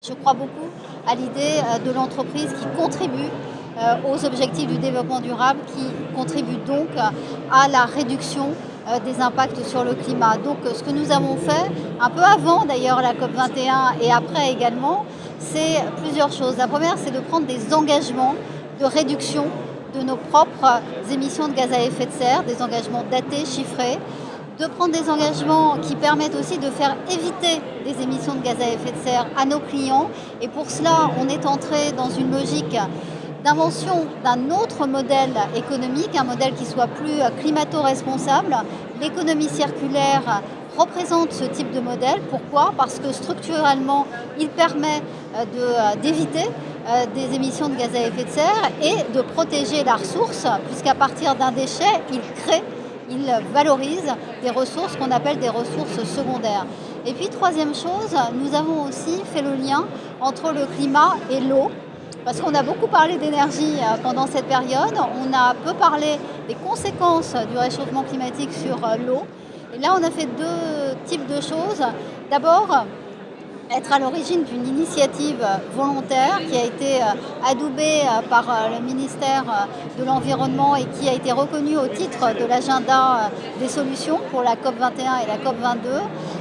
Je crois beaucoup à l'idée de l'entreprise qui contribue aux objectifs du développement durable, qui contribue donc à la réduction des impacts sur le climat. Donc ce que nous avons fait, un peu avant d'ailleurs la COP 21 et après également, c'est plusieurs choses. La première, c'est de prendre des engagements de réduction de nos propres émissions de gaz à effet de serre, des engagements datés, chiffrés, de prendre des engagements qui permettent aussi de faire éviter des émissions de gaz à effet de serre à nos clients. Et pour cela, on est entré dans une logique d'invention d'un autre modèle économique, un modèle qui soit plus climato-responsable. L'économie circulaire représente ce type de modèle. Pourquoi? Parce que structurellement, il permet d'éviter des émissions de gaz à effet de serre et de protéger la ressource, puisqu'à partir d'un déchet, il valorise des ressources qu'on appelle des ressources secondaires. Et puis troisième chose, nous avons aussi fait le lien entre le climat et l'eau, parce qu'on a beaucoup parlé d'énergie pendant cette période, on a peu parlé des conséquences du réchauffement climatique sur l'eau. Et là, on a fait deux types de choses. D'abord, être à l'origine d'une initiative volontaire qui a été adoubée par le ministère de l'Environnement et qui a été reconnue au titre de l'agenda des solutions pour la COP 21 et la COP 22,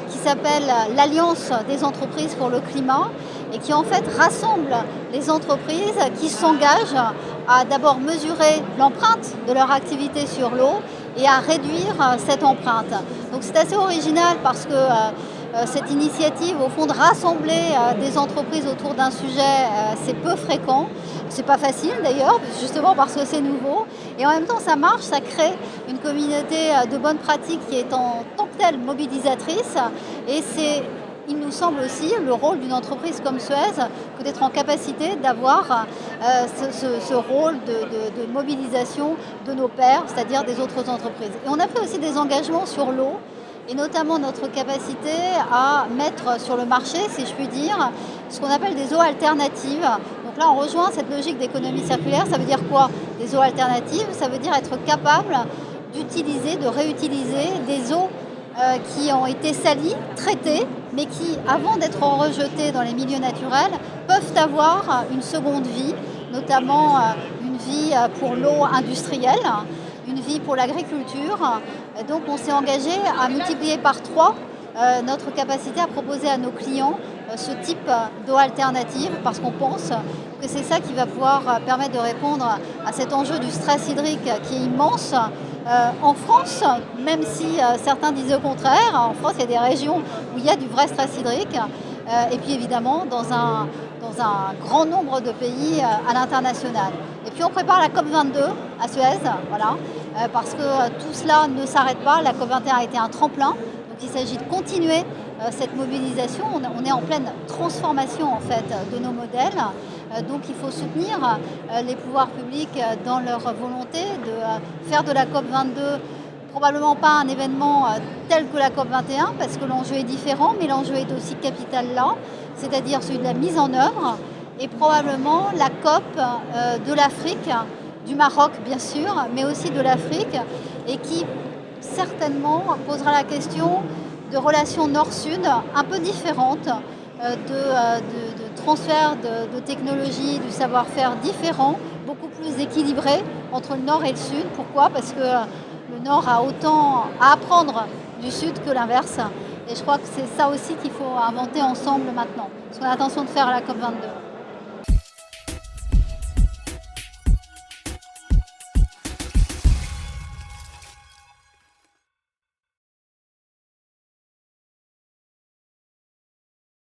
qui s'appelle l'Alliance des entreprises pour le climat et qui en fait rassemble les entreprises qui s'engagent à d'abord mesurer l'empreinte de leur activité sur l'eau et à réduire cette empreinte. Donc c'est assez original parce que cette initiative, au fond, de rassembler des entreprises autour d'un sujet, c'est peu fréquent. C'est pas facile d'ailleurs, justement parce que c'est nouveau. Et en même temps, ça marche, ça crée une communauté de bonnes pratiques qui est en tant que telle mobilisatrice. Et c'est, il nous semble aussi, le rôle d'une entreprise comme Suez que d'être en capacité d'avoir ce rôle de mobilisation de nos pairs, c'est-à-dire des autres entreprises. Et on a pris aussi des engagements sur l'eau, et notamment notre capacité à mettre sur le marché, si je puis dire, ce qu'on appelle des eaux alternatives. Donc là, on rejoint cette logique d'économie circulaire. Ça veut dire quoi? Des eaux alternatives, ça veut dire être capable d'utiliser, de réutiliser des eaux qui ont été salies, traitées, mais qui, avant d'être rejetées dans les milieux naturels, peuvent avoir une seconde vie, notamment une vie pour l'eau industrielle, une vie pour l'agriculture. Donc on s'est engagé à multiplier par 3 notre capacité à proposer à nos clients ce type d'eau alternative, parce qu'on pense que c'est ça qui va pouvoir permettre de répondre à cet enjeu du stress hydrique qui est immense. En France, même si certains disent le contraire, en France il y a des régions où il y a du vrai stress hydrique, et puis évidemment dans un grand nombre de pays à l'international. Et puis on prépare la COP 22 à Suez, voilà, parce que tout cela ne s'arrête pas. La COP 21 a été un tremplin, donc il s'agit de continuer cette mobilisation. On est en pleine transformation en fait de nos modèles, donc il faut soutenir les pouvoirs publics dans leur volonté de faire de la COP 22 probablement pas un événement tel que la COP 21, parce que l'enjeu est différent, mais l'enjeu est aussi capital là, c'est-à-dire celui de la mise en œuvre, et probablement la COP de l'Afrique, du Maroc bien sûr, mais aussi de l'Afrique, et qui certainement posera la question de relations nord-sud un peu différentes, de transfert de technologies, du savoir-faire différent, beaucoup plus équilibré entre le nord et le sud. Pourquoi? Parce que le Nord a autant à apprendre du Sud que l'inverse. Et je crois que c'est ça aussi qu'il faut inventer ensemble maintenant, ce qu'on a l'intention de faire à la COP 22.